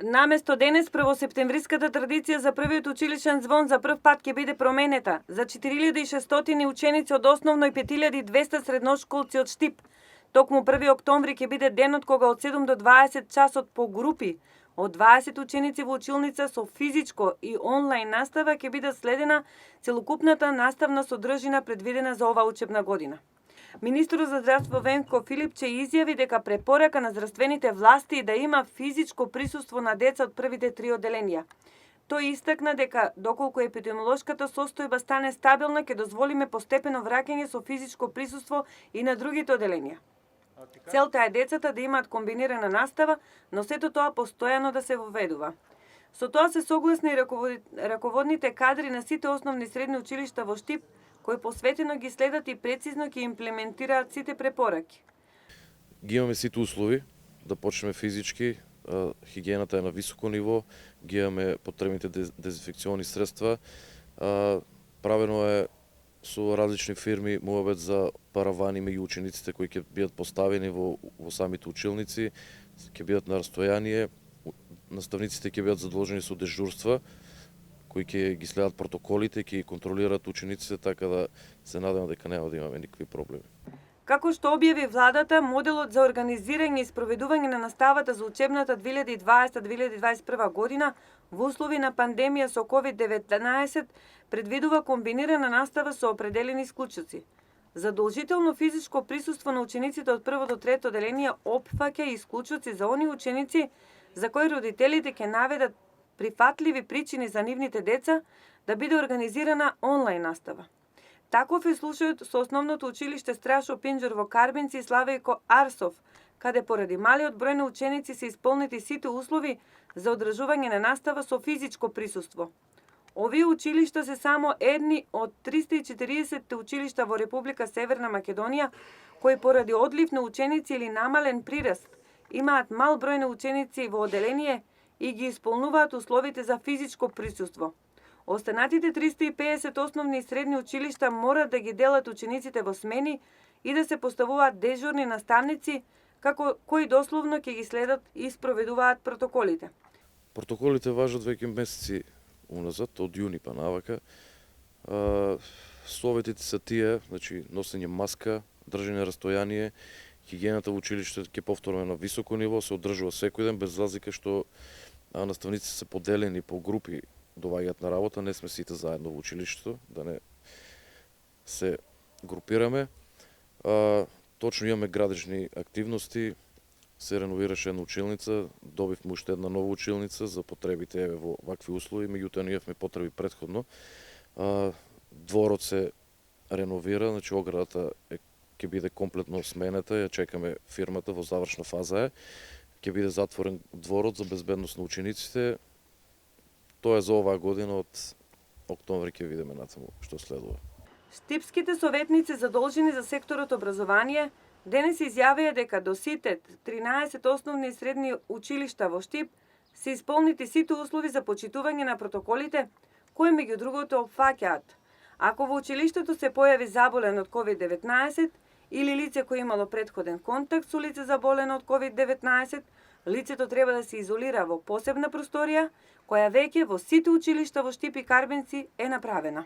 Наместо денес првосептемвриската традиција за првиот училишен звон за прв пат ќе биде променета. За 4600 ученици од основно и 5200 средношколци од Штип. Токму 1 октомври ќе биде денот кога од 7 до 20 часот по групи од 20 ученици во училница со физичко и онлайн настава ќе биде следена целокупната наставна содржина предвидена за оваа учебна година. Министерот за здравство Венко Филипче изјави дека препорака на здравствените власти да има физичко присуство на деца од првите 3 одделенија. Тој истакна дека доколку епидемиолошката состојба стане стабилна, ќе дозволиме постепено враќање со физичко присуство и на другите одделенија. Целта е децата да имаат комбинирана настава, но сето тоа постојано да се воведува. Со тоа се согласни и раководните кадри на сите основни и средни училишта во Штип, кои посветено ги следат и прецизно ќе имплементираат сите препораки. Ги имаме сите услови да почнеме физички, хигиената е на високо ниво, ги имаме потребните дезинфекциони средства, правено е со различни фирми муабет за паравани меѓу учениците кои ќе бидат поставени во самите училници, ќе бидат на растојание, наставниците ќе бидат задолжени со дежурства, кои ќе ги следат протоколите, ќе ги контролираат учениците, така да се надевам дека нема да имаме никакви проблеми. Како што објави владата, моделот за организирање и спроведување на наставата за учебната 2020-2021 година во услови на пандемија со COVID-19 предвидува комбинирана настава со определени исклучоци. Задолжително физичко присуство на учениците од прво до трето одделение опфаќа и исклучоци за оние ученици за кои родителите ќе наведат прифатливи причини за нивните деца да биде организирана онлайн настава. Таков е случајот со основното училиште Страшо Пинџур во Карбинци и Славејко Арсов, каде поради малиот број на ученици се исполнети сите услови за одржување на настава со физичко присуство. Овие училишта се само едни од 340 училишта во Република Северна Македонија кои поради одлив на ученици или намален прираст имаат мал број на ученици во одделение и ги исполнуваат условите за физичко присуство. Останатите 350 основни и средни училишта мора да ги делат учениците во смени и да се поставуваат дежурни наставници кои дословно ќе ги следат и спроведуваат протоколите. Протоколите важат веќе месеци уназад, од јуни па навака. Советите се тие, значи носење маска, држење растојание, хигиената во училиштето ќе повторно на високо ниво, се одржува секој ден без разлика што наставниците се поделени по групи доаѓаат на работа, не сме сите заедно во училиштето, да не се групираме. Точно имаме градежни активности, се реновираше една училница, добивме уште една нова училница за потребите во вакви услови, меѓутоа ние имавме потреби претходно. Дворот се реновира, значи оградата ќе биде комплетно сменета, ја чекаме фирмата, во завршна фаза е. Ќе биде затворен дворот за безбедност на учениците. Тоа е за оваа година, од октомври ќе видиме натаму што следува. Штипските советници задолжени за секторот образование денес изјавија дека до сите 13 основни и средни училишта во Штип се исполнити сите услови за почитување на протоколите, кои меѓу другото опфаќаат: ако во училиштето се појави заболен од COVID-19 или лице кој имало претходен контакт со лице заболено од COVID-19, лицето треба да се изолира во посебна просторија, која веќе во сите училишта во Штип и Карбинци е направена.